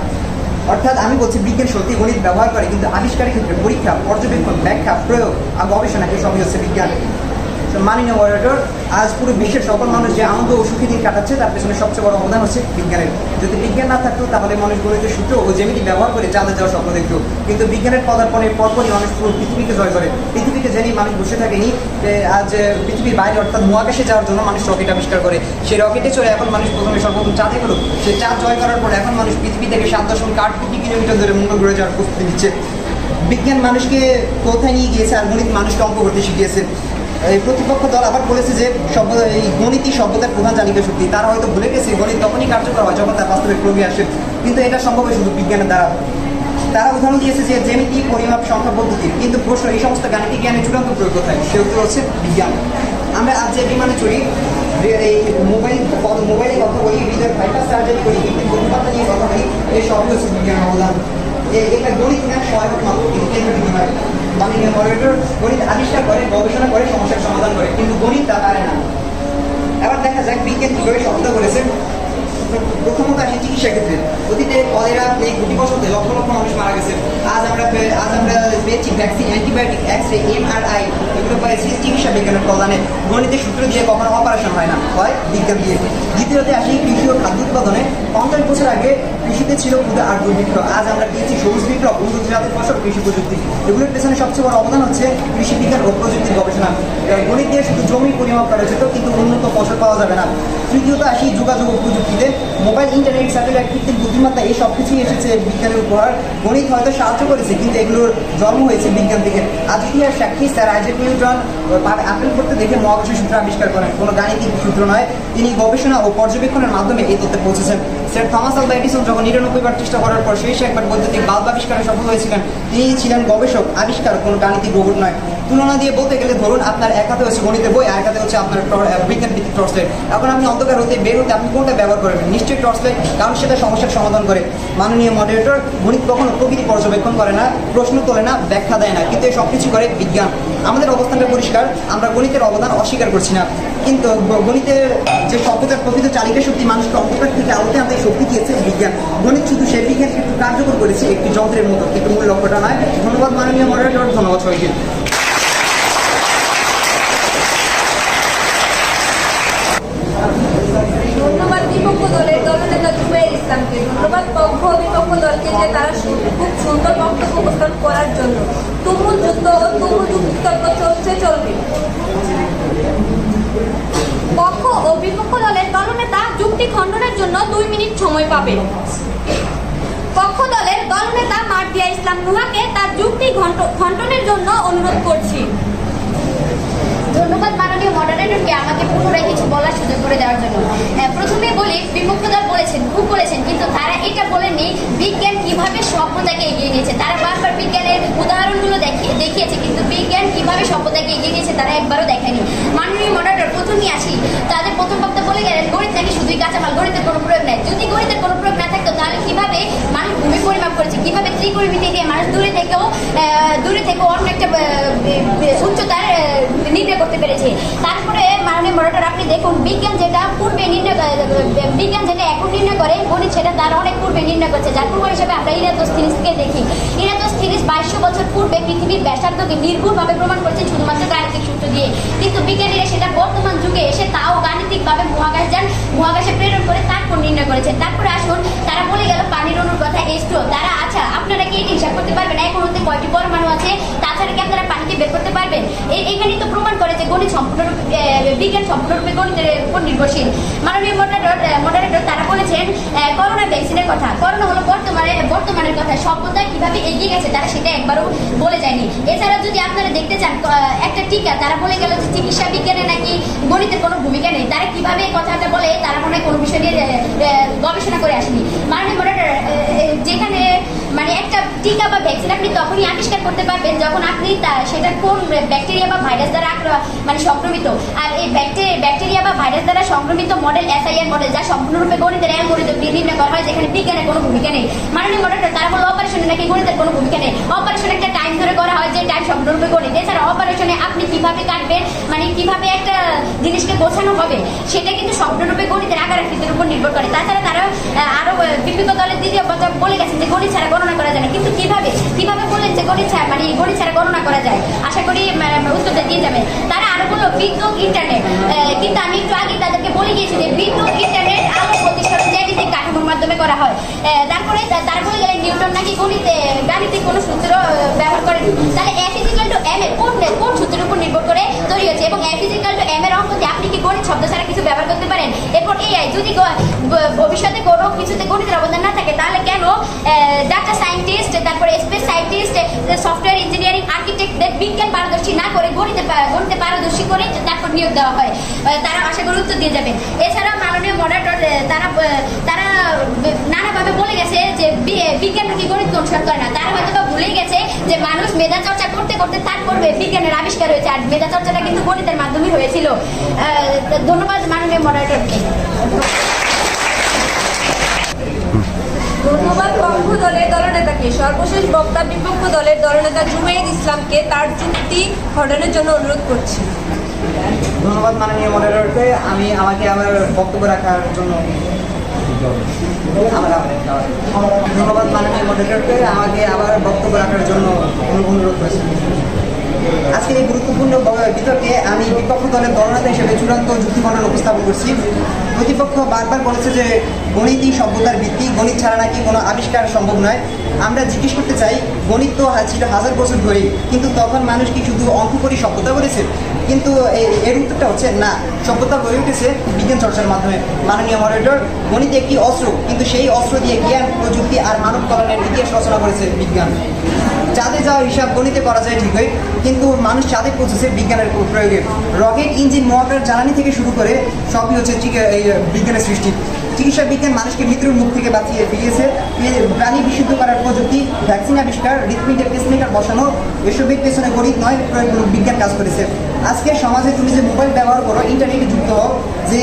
অর্থাৎ আমি বলছি বিজ্ঞান সত্যি গণিত ব্যবহার করে, কিন্তু আবিষ্কারের ক্ষেত্রে পরীক্ষা, পর্যবেক্ষণ, ব্যাখ্যা, প্রয়োগ আর গবেষণা এসবই হচ্ছে বিজ্ঞান। মাননীয় মডারেটর, আজ পুরো বিশ্বের সকল মানুষ যে আনন্দ ও সুখী দিন কাটাচ্ছে তার পেছনে সবচেয়ে বড় অবদান হচ্ছে বিজ্ঞানের। যদি বিজ্ঞান না থাকতো তাহলে মানুষ গণিতের সূত্র ও জ্যামিতি ব্যবহার করে চাঁদে যাওয়ার স্বপ্ন দেখত। কিন্তু বিজ্ঞানের পদার্পণের পরপরই মানুষ পুরো পৃথিবীকে জয় করে। পৃথিবীকে জেনেই মানুষ বসে থাকেনি, আজ পৃথিবীর বাইরে অর্থাৎ মহাকাশে যাওয়ার জন্য মানুষ রকেট আবিষ্কার করে। সেই রকেটে চলে এখন মানুষ সর্বপ্রথম চাঁদে গেল। সেই চাঁদ জয় করার পর এখন মানুষ পৃথিবী থেকে 7.8 কিলোমিটার ধরে মঙ্গল গ্রহে যাওয়ার প্রস্তুতি নিচ্ছে। বিজ্ঞান মানুষকে কোথায় নিয়ে গিয়েছে আর গণিত মানুষকে অঙ্ক করতে শিখিয়েছে। এই প্রতিপক্ষ দল আবার বলেছে যে এই গণিতই সভ্যতার প্রধান চালিকা শক্তি। তারা হয়তো ভুলে গেছে গণিত তখনই কার্যকর হয় যখন তার বাস্তবিক প্রয়োগে আসে, কিন্তু এটা সম্ভব হয় শুধু বিজ্ঞানের দ্বারা। তারা উদাহরণ দিয়েছে যে জ্যামিতি, পরিমাপ, সংখ্যা পদ্ধতি, কিন্তু প্রশ্ন এই সমস্ত গাণিতিক জ্ঞানের চূড়ান্ত প্রয়োগ কোথায়? সে উত্তর হচ্ছে বিজ্ঞান। আমরা আজ যে বিমানে চড়ি, এই মোবাইলে কথা বলি, হৃদয় বাইপাস সার্জারি করি, কিন্তু বুদ্ধিমত্তা নিয়ে কথা বলি, এই সবই হচ্ছে বিজ্ঞান অবদান। এটা গণিত জ্ঞান সহায়ক মাত্র, কিন্তু কেন্দ্রবিন্দু নয়। মাননীয় মডারেটর গণিত আবিষ্কার করে, গবেষণা করে, সমস্যার সমাধান করে, কিন্তু গণিত তা পারে না। এবার দেখা যাক বিজ্ঞান কীভাবে সফলতা করেছে। প্রথমত আসে চিকিৎসা ক্ষেত্রে। অতীতে কলেরা, প্লেগ, গুটিবসন্তে লক্ষ লক্ষ মানুষ মারা গেছে। আজ আমরা পেয়েছি ভ্যাকসিন, অ্যান্টিবায়োটিক, এক্সরে, MRI, এগুলো পেয়েছি চিকিৎসা বিজ্ঞানের কল্যাণে। গণিতের সূত্র দিয়ে কখনো অপারেশন হয় না, হয় বিজ্ঞান দিয়ে। দ্বিতীয়তে আসি কৃষি ও খাদ্য উৎপাদনে। 50 বছর আগে কৃষিতে ছিল ক্ষুদা আর দুর্ভিক্ষ। আজ আমরা পেয়েছি সবুজ বিপ্লব, উন্নত জাতের ফসল, কৃষি প্রযুক্তি। এগুলোর পেছনে সবচেয়ে বড় অবদান হচ্ছে কৃষি বিজ্ঞান ও প্রযুক্তির গবেষণা। গণিত দিয়ে শুধু জমি পরিমাপ করা যেত, কিন্তু উন্নত ফসল পাওয়া যাবে না। তৃতীয়ত আসি যোগাযোগ ও প্রযুক্তিতে। মোবাইল, ইন্টারনেট, স্যাটেলাইট, কৃত্রিম বুদ্ধিমত্তা এই সব কিছুই এসেছে বিজ্ঞানের উপহার। গণিত হয়তো সাহায্য করেছে, কিন্তু এগুলোর জন্ম হয়েছে বিজ্ঞান থেকে। আজ ইতিহাস সাক্ষী স্যার আইজ্যাক নিউটন আপেল করতে দেখে মহাকর্ষীয় সূত্র আবিষ্কার করেন, কোনো গাণিতিক সূত্র নয়। তিনি গবেষণা ও পর্যবেক্ষণের মাধ্যমে এই তথ্যে পৌঁছেছেন। স্যার থমাস আলভা এডিসন যখন 99 বার চেষ্টা করার পর শেষ একবার বৈদ্যুতিক বাল্ব আবিষ্কারে সফল হয়েছিলেন, তিনি ছিলেন গবেষক, আবিষ্কার, কোনো গাণিতিক রোবট নয়। তুলনা দিয়ে বলতে গেলে ধরুন আপনার এক হাতে হচ্ছে গণিতের বই, আর এক হাতে হচ্ছে আপনার বিজ্ঞান ভিত্তিক টর্চ লাইট। এখন আপনি অন্ধকার হতে বের হতে আপনি কোনটা ব্যবহার করবেন? নিশ্চয়ই টর্চ লাইট, কারণ সেটা সমস্যার সমাধান করে। মাননীয় মডারেটর, গণিত কখনো প্রকৃতি পর্যবেক্ষণ করে না, প্রশ্ন তোলে না, ব্যাখ্যা দেয় না, কিন্তু এই সব কিছু করে বিজ্ঞান। আমাদের অবস্থানটা পরিষ্কার, আমরা গণিতের অবদান অস্বীকার করছি না, কিন্তু গণিতের যে সভ্যতার প্রকৃত চালিকা শক্তি মানুষকে অন্ধকার থেকে আলোতে আনতে শক্তি দিয়েছে বিজ্ঞান। গণিত শুধু সেই বিজ্ঞানকে একটু কার্যকর করেছে একটি যন্ত্রের মতো, কিন্তু মূল লক্ষ্যটা নয়। ধন্যবাদ মাননীয় মডারেটর, ধন্যবাদ সবাইকে। ধন্যবাদ বিপক্ষ দলের দলনেতা জুবাইর ইসলামকে। ধন্যবাদ পক্ষ ও বিপক্ষ দলকে যে তারা খুব সুন্দর বক্তব্য উপস্থাপন করার জন্য। তুমুল যুদ্ধ ও তুমুল যুক্তিতর্ক চলবে। পক্ষ ও বিপক্ষ দলের দলনেতা যুক্তি সময় পাবে। পক্ষ দলের দলনেতা মার্জিয়া ইসলাম নুহাকে তার যুক্তি খণ্ডনের জন্য অনুরোধ করছি। ধন্যবাদ মাননীয় মডারেটরকে আমাকে পুনরায় কিছু বলার সুযোগ করে দেওয়ার জন্য। প্রথমে বলি, বিপক্ষ দল খুব বলেছেন, কিন্তু তারা এটা বলেনি বিজ্ঞান কিভাবে সভ্যতাকে এগিয়ে নিয়েছে। তারা বারবার বিজ্ঞানের উদাহরণগুলো দেখিয়েছে, কিন্তু বিজ্ঞান কিভাবে সভ্যতাকে এগিয়ে নিয়েছে তারা একবারও দেখেনি। মাননীয় মডারেটর প্রথমেই আসি, তাদের প্রথম বক্তব্য বলে গেলেন গণিত নাকি শুধুই কাঁচামাল, গণিতের কোনো প্রয়োগ নাই। যদি গণিতের কোনো প্রয়োগ না থাকতো তাহলে কিভাবে মানুষ ভূমি পরিমাপ করেছে, কিভাবে ত্রিকোণমিতি দিয়ে মানুষ দূরে থেকেও অন্য একটা উচ্চতার নির্ণয় করতে পেরেছে। তারপরে মাননীয় মডারেটর আপনি দেখুন, বিজ্ঞান যেটা এখন নির্ণয় করে, গণিত সেটা তার অনেক পূর্বে নির্ণয় করছে। যার প্রমাণ হিসেবে আমরা ইরাটোস্থিনিসকে দেখি। ইরাটোস্থিনিস 2200 বছর পূর্বে পৃথিবীর ব্যাসার্ধকে নির্ভুলভাবে প্রমাণ করছে শুধুমাত্র গাণিতিক সূত্র দিয়ে, কিন্তু বিজ্ঞানীরা সেটা বর্তমান যুগে এসে তাও গাণিতিকভাবে মহাকাশে প্রেরণ করে তারপর নির্ণয় করেছেন। তারপরে আসুন, তারা বলে গেল পানির অণুর কথা H2O। তারা আচ্ছা, আপনারা কি এটি হিসাব করতে পারবেন এক অণুতে কয়টি পরমাণু আছে? তাছাড়া কি আপনারা পানিকে বের করতে পারবেন? এখানেই তো প্রমাণ করে যে বিজ্ঞান সম্পূর্ণরূপে গণিতের উপর নির্ভরশীল। মাননীয় মডারেটর তারা বলেছেন করোনা ভ্যাকসিনের কথা। করোনা হলো বর্তমানের কথা, সভ্যতা কিভাবে এগিয়ে গেছে তারা সেটা একবারও বলে যায়নি। এছাড়া যদি আপনারা দেখতে চান একটা টিকা, তারা বলে গেল যে চিকিৎসা বিজ্ঞানে নাকি গণিতের কোনো ভূমিকা নেই। তারা কিভাবে কথাটা বলে তারা মনে হয় কোনো বিষয় নিয়ে গবেষণা করে আসেনি। মাননীয় মডারেটর, যেখানে মানে একটা টিকা বা ভ্যাকসিন আপনি তখনই আবিষ্কার করতে পারবেন যখন আপনি সেটা কোন ব্যাকটেরিয়া বা ভাইরাস দ্বারা সংক্রমিত। আর এই ব্যাকটেরিয়া বা ভাইরাস দ্বারা সংক্রমিত মডেল SIR মডেল, যা সম্পূর্ণরূপে গণিতের অ্যালগরিদম দিয়ে নির্ণয় করা হয়, যেখানে বিজ্ঞানের কোনো ভূমিকা নেই। মাননীয় মডারেটর তারা বলে অপারেশনে নাকি গণিতের কোনো ভূমিকা নেই। অপারেশন একটা টাইম ধরে করা হয়, যে টাইম সম্পূর্ণরূপে গণিত। এছাড়া অপারেশনে আপনি কিভাবে কাটবেন, মানে কিভাবে একটা জিনিসকে গোছানো হবে, সেটা কিন্তু সম্পূর্ণরূপে গণিতের আকার আকৃতির উপর নির্ভর করে। তাছাড়া তারা আরো বিপক্ষ দলের দ্বিতীয় কথা বলে গেছেন যে গণিত ছাড়া গণনা করা যায় না, কিন্তু কিভাবে বললেন যে গণিত ছাড়া গণনা করা যায়? আশা করি উত্তরটা দিয়ে যাবেন। তারা আরো বললো বিদ্যুৎ ইন্টারনেট, কিন্তু আমি একটু আগে তাদেরকে বলে গিয়েছি যে বিদ্যুৎ ইন্টারনেট আলো প্রতিষ্ঠানের জ্যামিতিক কাঠামোর মাধ্যমে করা হয়। তারপরে তারা বলে গেলেন নিউটন নাকি গাণিতিক কোনো সূত্র ব্যবহার করেন। তাহলে F=m এর কোন সূত্রের উপর নির্ভর করে তৈরি হয়েছে, এবং F=m এর অঙ্কতে আপনি কি গণিত শব্দ ছাড়া কিছু ব্যবহার করতে পারেন? এরপর AI, যদি ভবিষ্যতে কোনো কিছুতে গণিতের অবদান না থাকে তাহলে কেন ডাটা সায়েন্টিস্ট, তারপরে স্পেস সায়েন্টিস্ট, সফটওয়্যার ইঞ্জিনিয়ারিং, আর্কিটেক্টদের বিজ্ঞান পারদর্শী না করে গণিতে পারদর্শী করে তারপর নিয়োগ দেওয়া হয়? তারা আশা করি উত্তর দিয়ে যাবেন। এছাড়া মাননীয় মডারেটর তারা নানাভাবে বলে গেছে যে বিজ্ঞান নাকি গণিতকে অনুসরণ করে না। তারা হয়তো ভুলেই গেছে যে মানুষ মেধা চর্চা করতে করতে তারপর বিজ্ঞানের আবিষ্কার হয়েছে, আর মেধা চর্চাটা কিন্তু গণিতের মাধ্যমে হয়েছিল। ধন্যবাদ মাননীয় মডারেটরকে। ধন্যবাদ পক্ষ দলের দলনেতাকে। সর্বশেষ বক্তা বিপক্ষ দলের দলনেতা জুবাইর ইসলামকে তার যুক্তি খণ্ডনের জন্য অনুরোধ করছি। ধন্যবাদ মাননীয় মডারেটরকে। আমাকে আমার বক্তব্য রাখার জন্য ধন্যবাদ মাননীয় মডারেটরকে আমাকে আবার বক্তব্য রাখার জন্য অনুরোধ করেছি। আজকের এই গুরুত্বপূর্ণ বিতর্কে আমি বিপক্ষ দলের দলনেতা হিসেবে চূড়ান্ত যুক্তিখণ্ডন উপস্থাপন করছি। প্রতিপক্ষ বারবার বলেছে যে গণিতই সভ্যতার ভিত্তি, গণিত ছাড়া নাকি কোনো আবিষ্কার সম্ভব নয়। আমরা জিজ্ঞেস করতে চাই, গণিত তো ছিল 1000 বছর ধরেই, কিন্তু তখন মানুষ কি শুধু অঙ্ক করে সভ্যতা করেছে? কিন্তু এর উত্তরটা হচ্ছে না, সভ্যতা গড়ে উঠেছে বিজ্ঞান চর্চার মাধ্যমে। মাননীয় মডারেটর, গণিত একটি অস্ত্র, কিন্তু সেই অস্ত্র দিয়ে জ্ঞান, প্রযুক্তি আর মানব কল্যাণের ইতিহাস রচনা করেছে বিজ্ঞান। চাঁদে যাওয়ার হিসাব গণিতে করা যায় ঠিকই, কিন্তু মানুষ চাঁদে পৌঁছেছে বিজ্ঞানের প্রয়োগে। রকেট, ইঞ্জিন, মহাকাশ, জ্বালানি থেকে শুরু করে সবই হচ্ছে বিজ্ঞানের সৃষ্টি। চিকিৎসা বিজ্ঞান মানুষকে মৃত্যুর মুখ থেকে বাঁচিয়ে ফিরিয়েছে। প্রাণী বিশুদ্ধ করার প্রযুক্তি, ভ্যাকসিন আবিষ্কার, হৃদপিণ্ডের পেসমেকার বসানো, এসবের পেছনে গণিত নয়, বিজ্ঞান কাজ করেছে। আজকে সমাজে তুমি যে মোবাইল ব্যবহার করো, ইন্টারনেটে যুক্ত হও, যে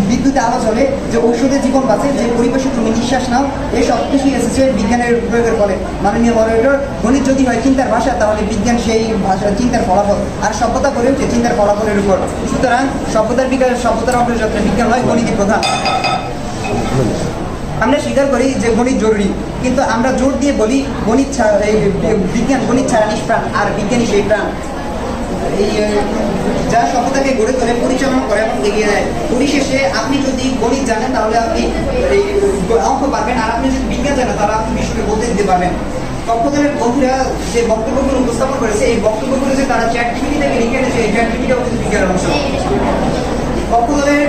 বিদ্যুতে আলো জ্বলে, যে ঔষধে জীবন বাঁচে, যে পরিবেশে তুমি নিঃশ্বাস নাও, এই সব কিছুই এসেছে বিজ্ঞানের প্রয়োগের ফলে। মাননীয় মডারেটর, গণিত যদি হয় চিন্তার ভাষা, তাহলে বিজ্ঞান সেই ভাষা, চিন্তার ফলাফল। আর সভ্যতা গড়ে উঠছে চিন্তার ফলাফলের উপর। সুতরাং সভ্যতার বিকাশ, সভ্যতার অগ্রযাত্রা বিজ্ঞান নয়, গণিতই প্রধান। আমরা স্বীকার করি যে গণিত জরুরি, কিন্তু আমরা জোর দিয়ে বলি গণিত ছাড়া বিজ্ঞান গণিত ছাড়া নিষ্প্রাণ, আর বিজ্ঞানই সেই প্রাণ। এই যা সভ্যতাকে গড়ে তোলে, পরিচালনা করে এবং এগিয়ে দেয়। পরিশেষে আপনি যদি গণিত জানেন তাহলে আপনি এই অঙ্ক পারবেন, আর আপনি যদি বিজ্ঞান জানেন তাহলে আপনি বিশ্বকে বলতে দিতে পারবেন। পক্ষদলের বন্ধুরা যে বক্তব্যগুলো উপস্থাপন করেছে, এই বক্তব্যগুলো যে তারা চ্যাট জিপিটি থেকে লিখে এনেছে, এই চ্যাট জিপিটিটাও কিন্তু বিজ্ঞানের অংশ। পক্ষদলের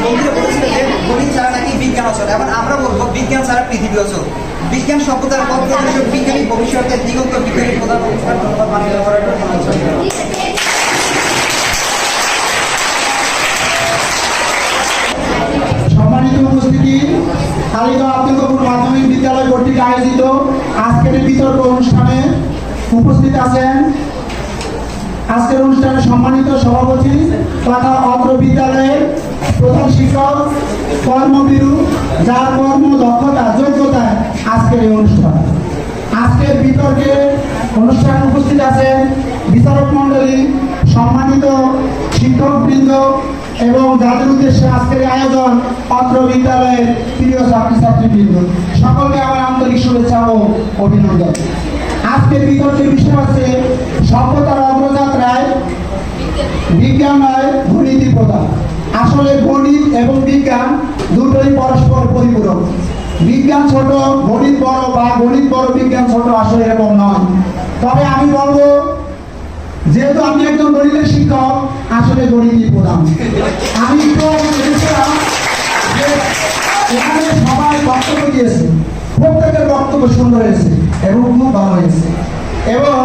বন্ধুরা বলেছিল যে গণিত ছাড়া নাকি বিজ্ঞান অচল। এখন আমরা বলবো বিজ্ঞান ছাড়া পৃথিবী অচল। বিজ্ঞান সভ্যতার পক্ষে বিজ্ঞানী ভবিষ্যতের দিগন্ত বিজ্ঞানী প্রধান অনুষ্ঠান ধন্যবাদ মানিয়ে করার জন্য। সম্মানিত উপস্থিতি, কালিকা আব্দুল গফুর মাধ্যমিক বিদ্যালয় কর্তৃক আয়োজিত আজকের এই বিতর্ক অনুষ্ঠানে উপস্থিত আছেন আজকের অনুষ্ঠানে সম্মানিত সভাপতি তথা অত্র বিদ্যালয়ের প্রধান শিক্ষক কর্মবীরু, যার কর্ম দক্ষতা যোগ্যতায় আজকের এই অনুষ্ঠান। আজকের বিতর্কে অনুষ্ঠানে উপস্থিত আছেন বিচারক মণ্ডলী, সম্মানিত শিক্ষকবৃন্দ এবং যাদের উদ্দেশ্যে আজকের এই আয়োজন অত্র বিদ্যালয়ের প্রিয় ছাত্রছাত্রীবৃন্দ, সকলকে আমার আন্তরিক শুভেচ্ছা ও অভিনন্দন। আজকের বিতর্কের বিষয় হচ্ছে সভ্যতার অগ্রযাত্রায় বিজ্ঞান নয় গণিতই প্রধান। আসলে গণিত এবং বিজ্ঞান দুটোই পরস্পর পরিপূরক। বিজ্ঞান ছোট গণিত বড় বা গণিত বড় বিজ্ঞান ছোট, আসলে এরকম নয়। তবে আমি বলবো, যেহেতু আমি একজন গণিতের শিক্ষক, আসলে গণিতই প্রধান। আমি একটু দেখেছিলাম যে এখানে সবাই বক্তব্য দিয়েছে, প্রত্যেকের বক্তব্য সুন্দর হয়েছে এবং খুব ভালো হয়েছে। এবং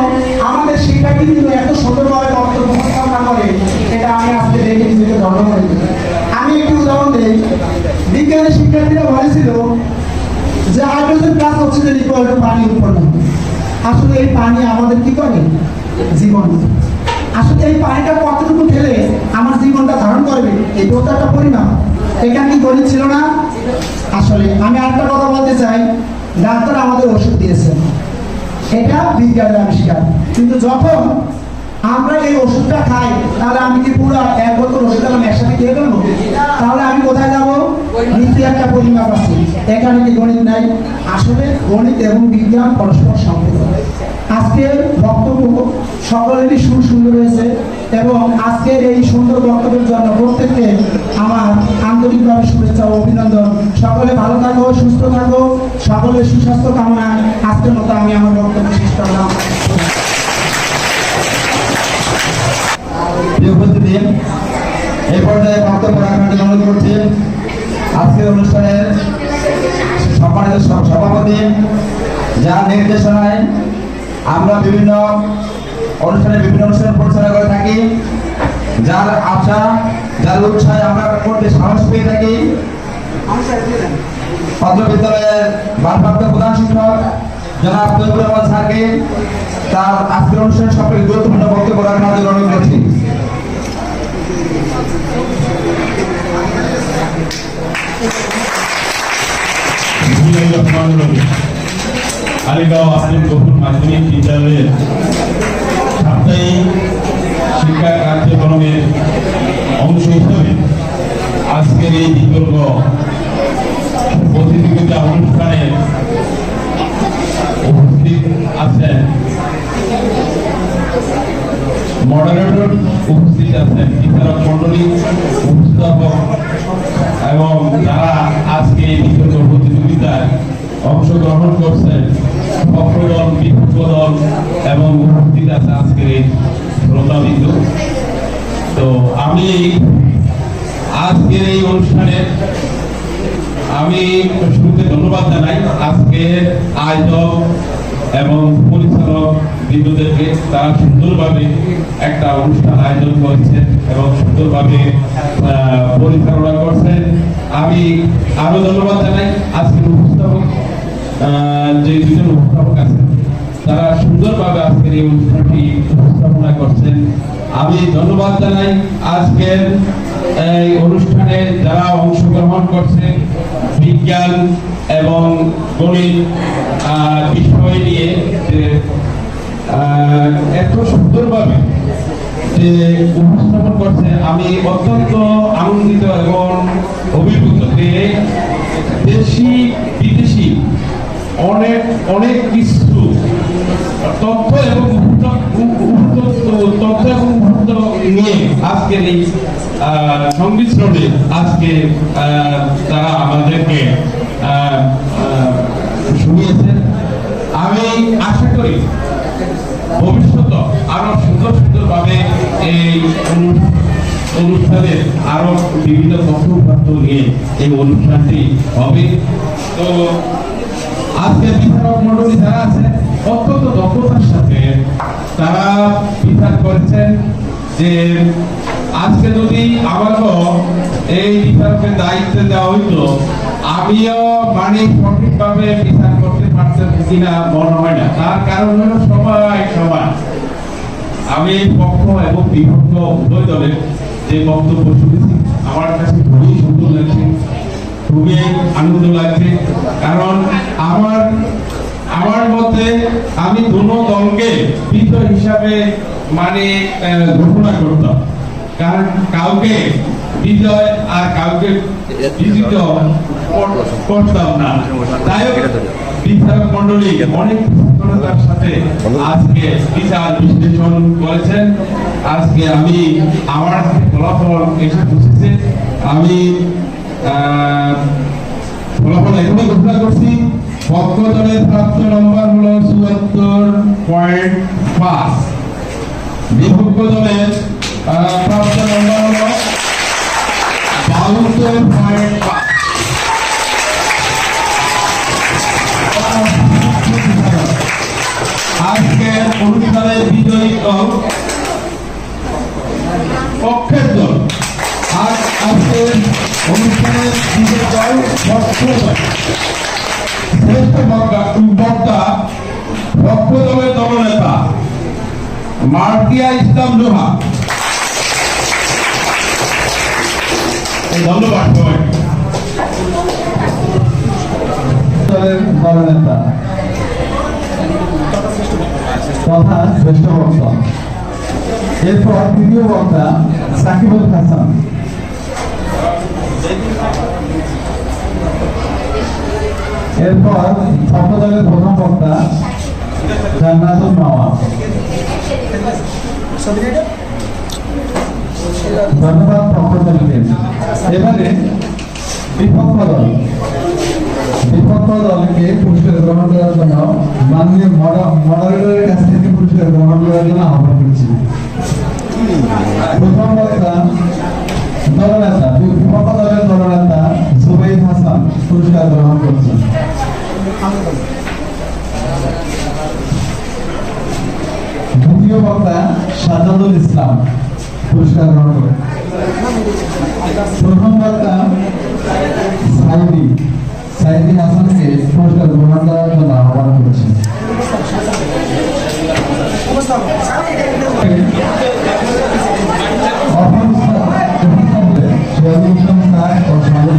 আমাদের শিক্ষার্থী কিন্তু এত সুন্দরভাবে বক্তব্য উপস্থাপনা করে, এটা আমি আজকে দেখে নিজেকে ধন্য করি। আমি একটি উদাহরণ দিই। বিজ্ঞানের শিক্ষার্থীরা বলেছিল যে hydrogen plus oxygen equal to পানি উৎপন্ন হবে। আসলে এই পানি আমাদের কি করে? জীবন। আসলে এই পানিটা কতটুকু ঢেলে আমার জীবনটা ধারণ করবে, এই তো একটা পরিমাপ। এখানে কি গণিত ছিল না? আসলে আমি আরেকটা কথা বলতে চাই, ডাক্তার আমাদের ওষুধ দিয়েছেন, এটা বিজ্ঞানের আবিষ্কার। কিন্তু যখন আমরা এই ওষুধটা খাই, তাহলে আমি কি পুরো এক বোতল ওষুধ আমি একসাথে খেয়ে ফেলবো? তাহলে আমি কোথায় যাবো? নিচে একটা পরিমাপ আছে, এখানে কি গণিত নাই? আসলে গণিত এবং বিজ্ঞান পরস্পর সম্পর্ক। আজকের বক্তব্য সকলেরই সুন্দর হয়েছে এবং আজকের এই সুন্দর বক্তব্যের জন্য প্রত্যেককে আমার আন্তরিকভাবে শুভেচ্ছা ও অভিনন্দন। সকলে ভালো থাকো, সুস্থ থাকো, সকলের সুস্বাস্থ্য কামনায় আজকের মতো আমি আমার বক্তব্য শেষ করলাম। উপস্থিতি, এই পর্যায়ে বক্তব্য রাখার জন্য অনুরোধ করছি আজকের অনুষ্ঠানের সম্মানিত সভাপতি, যার নির্দেশনায় আমরা বিভিন্ন অনুষ্ঠান পরিচালনা করে থাকি, যার আশা যার উৎসাহে আমরা করতে সাহস পেয়ে থাকি, অত্র বিদ্যালয়ের ভারপ্রাপ্ত প্রধান শিক্ষক জনাব তৈবুর রহমান স্যারকে তার আজকের অনুষ্ঠানের সবথেকে গুরুত্বপূর্ণ বক্তব্য রাখার জন্য অনুরোধ করছি। কালিগাঁও আব্দুল গফুর মাধ্যমিক বিদ্যালয়ের সাপ্তাহিক শিক্ষা কার্যক্রমের অংশ হিসেবে আজকের এই বিতর্ক প্রতিযোগিতা অনুষ্ঠানে উপস্থিত আছেন মডারেটর, উপস্থিত আছেন বিচারক মন্ডলী, উপস্থাপক এবং যারা আজকে এই বিতর্ক প্রতিযোগিতায় অংশগ্রহণ করছেন, পক্ষদল, বিপক্ষ দল এবং উপস্থিত আছে আজকের এই শ্রোতাবৃন্দ। তো আমি আজকের এই অনুষ্ঠানে আমি শুরুতে ধন্যবাদ জানাই আজকের আয়োজক এবং পরিচালক বৃন্দদেরকে। তারা সুন্দরভাবে একটা অনুষ্ঠান আয়োজন করছেন এবং সুন্দরভাবে পরিচালনা করছেন। আমি আরো ধন্যবাদ জানাই আজকের উপস্থাপক, যে দুজন উপস্থাপক আছেন, তারা সুন্দরভাবে আজকের এই অনুষ্ঠানটি উপস্থাপনা করছেন। আমি ধন্যবাদ জানাই আজকের এই অনুষ্ঠানে যারা অংশগ্রহণ করছে, বিজ্ঞান এবং গণিত বিষয় নিয়ে যে এত সুন্দরভাবে যে উপস্থাপন করছে, আমি অত্যন্ত আনন্দিত এবং অভিভূত যে দেশি বিদেশি অনেক কিছু তথ্য এবং মুহূর্ত নিয়ে আজকের এই সংমিশ্রণে আজকে তারা আমাদেরকে শুনিয়েছেন। আমি আশা করি ভবিষ্যতে আরো সুন্দরভাবে এই অনুষ্ঠানের আরো বিভিন্ন তথ্য নিয়ে এই অনুষ্ঠানটি হবে। তো আজকে বিচারক মন্ডলী যারা আছে অত্যন্ত দক্ষতার সাথে তারা বিচার করেছেন যে আজকে যদি আমাকেও এই বিচারকের দায়িত্ব দেওয়া হইতো আমিও মানে সঠিকভাবে বিচার করতে পারতাম কিনা মনে হয় না। তার কারণ হলো সবাই সমান। আমি পক্ষ এবং বিপক্ষ উভয় দলের যে বক্তব্য শুনেছি আমার কাছে খুবই সুন্দর লাগছে, খুবই আনন্দ লাগছে। কারণ আমার মতে আমি দুটো দলকে বিজয় হিসাবে মানে ঘোষণা করতাম, কারণ কাউকে বিজয় আর কাউকে বিজিত করতাম না। তাই বিচারক মন্ডলী অনেক সচেতনতার সাথে আজকে বিচার বিশ্লেষণ করেছেন। আজকে আমি আমার হাতে ফলাফল এসে বসেছে, আমি ফলাফল এখনই ঘোষণা করছি। পক্ষ দলের প্রাপ্ত নম্বর হলো 74.5, বিপক্ষ দলের প্রাপ্ত নম্বর হলো 72.5। আজকের অনুষ্ঠানের বিজয়ী দল পক্ষের দল। আজকের অনুষ্ঠানের বিজয়ী দল পক্ষ দল। শ্রেষ্ঠ বক্তা পক্ষ দলের দলনেতা মার্জিয়া ইসলাম লোহা। ধন্যবাদ সবাইকে। দলনেতা তথা শ্রেষ্ঠ বক্তা। এরপর তৃতীয় বক্তা সাকিবুল হাসান। এরপর পক্ষ দলের প্রথম বক্তা জান্নাতুল মাওয়া। ধন্যবাদ পক্ষ দলকে। এবারে বিপক্ষ দল। বিপক্ষ দলকে পুরস্কার গ্রহণ করার জন্য মাননীয় মডারেটরের কাছ থেকে পুরস্কার গ্রহণ করার জন্য আহ্বান করছি। প্রথম বক্তা দলনেতা, বিপক্ষ দলের দলনেতা জুবাইর হাসান পুরস্কার গ্রহণ করছেন। দ্বিতীয় বক্তা সাজ্জাদুল ইসলাম পুরস্কার গ্রহণ করেন। প্রথম বক্তা সাইদি হাসানকে পুরস্কার গ্রহণ করার জন্য আহ্বান করছি। সিরাজুল ইসলাম স্যার ও সাজু